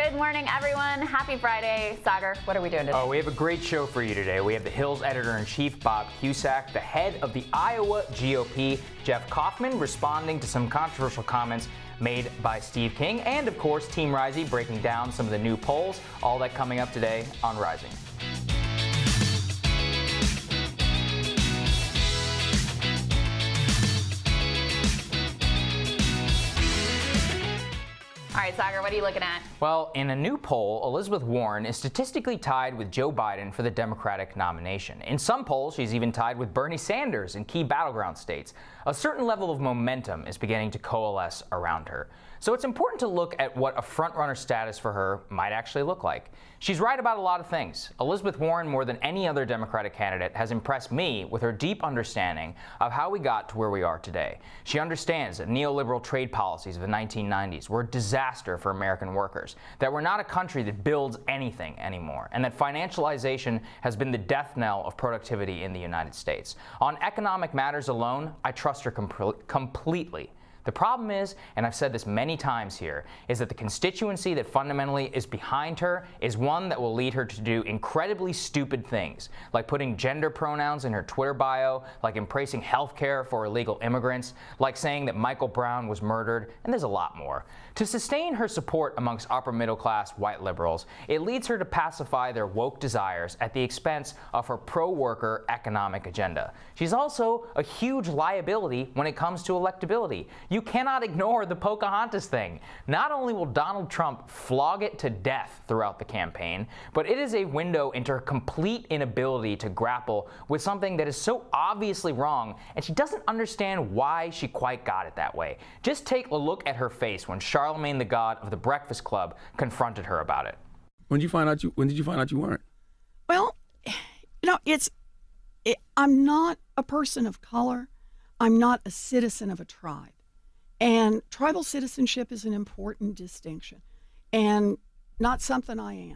Good morning, everyone. Happy Friday. Saagar, what are we doing today? Oh, we have a great show for you today. We have the Hill's editor-in-chief, Bob Cusack, the head of the Iowa GOP, Jeff Kaufman, responding to some controversial comments made by Steve King, and of course, Team Rising breaking down some of the new polls. All that coming up today on Rising. All right, Saagar, what are you looking at? Well, in a new poll, Elizabeth Warren is statistically tied with Joe Biden for the Democratic nomination. In some polls, she's even tied with Bernie Sanders in key battleground states. A certain level of momentum is beginning to coalesce around her. So it's important to look at what a frontrunner status for her might actually look like. She's right about a lot of things. Elizabeth Warren, more than any other Democratic candidate, has impressed me with her deep understanding of how we got to where we are today. She understands that neoliberal trade policies of the 1990s were a disaster for American workers, that we're not a country that builds anything anymore, and that financialization has been the death knell of productivity in the United States. On economic matters alone, I trust her completely. The problem is, and I've said this many times here, is that the constituency that fundamentally is behind her is one that will lead her to do incredibly stupid things, like putting gender pronouns in her Twitter bio, like embracing health care for illegal immigrants, like saying that Michael Brown was murdered, and there's a lot more. To sustain her support amongst upper middle class white liberals, it leads her to pacify their woke desires at the expense of her pro-worker economic agenda. She's also a huge liability when it comes to electability. You cannot ignore the Pocahontas thing. Not only will Donald Trump flog it to death throughout the campaign, but it is a window into her complete inability to grapple with something that is so obviously wrong, and she doesn't understand why she quite got it that way. Just take a look at her face when Charlemagne the God of the Breakfast Club confronted her about it. When did you find out you weren't? Well, I'm not a person of color. I'm not a citizen of a tribe. And tribal citizenship is an important distinction and not something I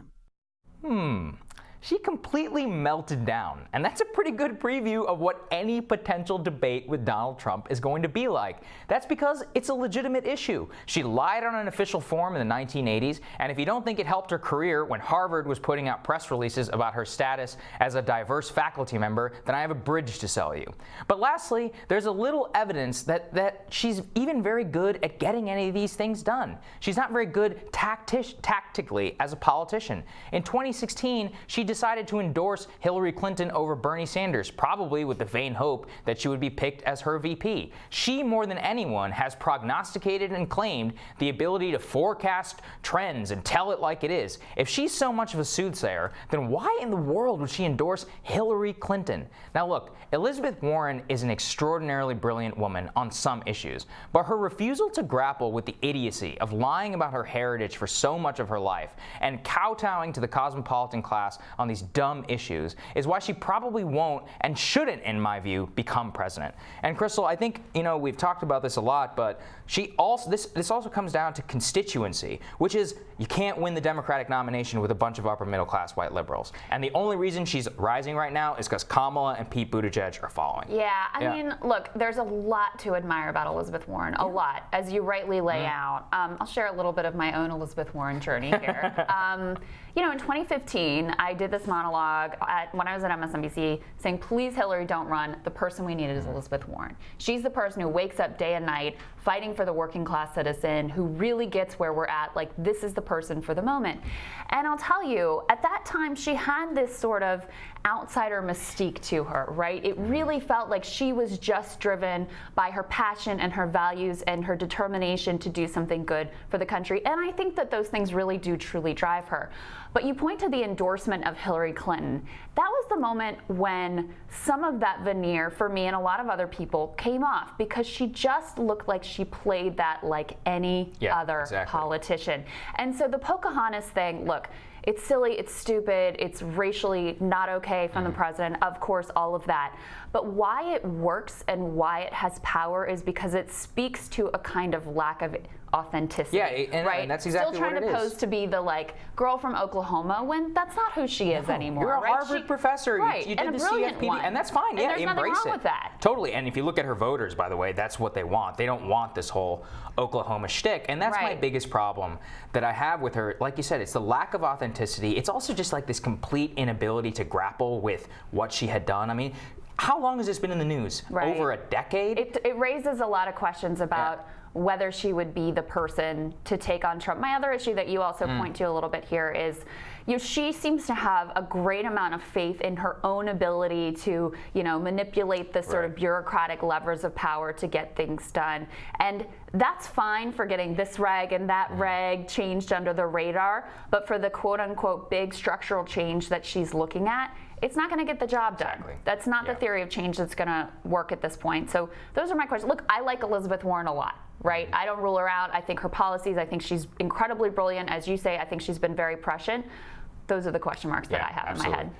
am. She completely melted down, and that's a pretty good preview of what any potential debate with Donald Trump is going to be like. That's because it's a legitimate issue. She lied on an official form in the 1980s, and if you don't think it helped her career when Harvard was putting out press releases about her status as a diverse faculty member, then I have a bridge to sell you. But lastly, there's a little evidence that she's even very good at getting any of these things done. She's not very good tactically as a politician. In 2016, she decided to endorse Hillary Clinton over Bernie Sanders, probably with the vain hope that she would be picked as her VP. She, more than anyone, has prognosticated and claimed the ability to forecast trends and tell it like it is. If she's so much of a soothsayer, then why in the world would she endorse Hillary Clinton? Now look, Elizabeth Warren is an extraordinarily brilliant woman on some issues, but her refusal to grapple with the idiocy of lying about her heritage for so much of her life and kowtowing to the cosmopolitan class on these dumb issues is why she probably won't and shouldn't, in my view, become president. And Crystal, I think, we've talked about this a lot, but this also comes down to constituency, which is you can't win the Democratic nomination with a bunch of upper middle class white liberals. And the only reason she's rising right now is because Kamala and Pete Buttigieg are following. Yeah, I mean, look, there's a lot to admire about Elizabeth Warren, a lot, as you rightly lay out. I'll share a little bit of my own Elizabeth Warren journey here. In 2015, I did this monologue when I was at MSNBC saying, please, Hillary, don't run. The person we needed is Elizabeth Warren. She's the person who wakes up day and night fighting for the working class citizen, who really gets where we're at. Like, this is the person for the moment. And I'll tell you, at that time, she had this sort of outsider mystique to her, right? It really felt like she was just driven by her passion and her values and her determination to do something good for the country. And I think that those things really do truly drive her. But you point to the endorsement of Hillary Clinton. That was the moment when some of that veneer for me and a lot of other people came off, because she just looked like she played that like any other politician. And so the Pocahontas thing, look, it's silly, it's stupid, it's racially not okay from the president, of course, all of that. But why it works and why it has power is because it speaks to a kind of lack of authenticity. Yeah, and right? that's exactly Still trying what it to is. pose to be the like girl from Oklahoma when that's not who she is anymore. You're a right? Harvard professor. Right, You and did a the brilliant CFPB, one. and that's fine. And Yeah, there's nothing embrace wrong it. with that. Totally. And if you look at her voters, by the way, that's what they want. They don't want this whole Oklahoma shtick, and that's my Right. biggest problem that I have with her. Like you said, it's the lack of authenticity. It's also just like this complete inability to grapple with what she had done. I mean, how long has this been in the news? Right. Over a decade? It raises a lot of questions about whether she would be the person to take on Trump. My other issue that you also point to a little bit here is, she seems to have a great amount of faith in her own ability to, manipulate the sort of bureaucratic levers of power to get things done. And that's fine for getting this reg and that reg changed under the radar, but for the quote unquote big structural change that she's looking at, it's not going to get the job done. Exactly. That's not the theory of change that's going to work at this point. So those are my questions. Look, I like Elizabeth Warren a lot, right? I don't rule her out. I think her policies, I think she's incredibly brilliant. As you say, I think she's been very prescient. Those are the question marks that I have in my head.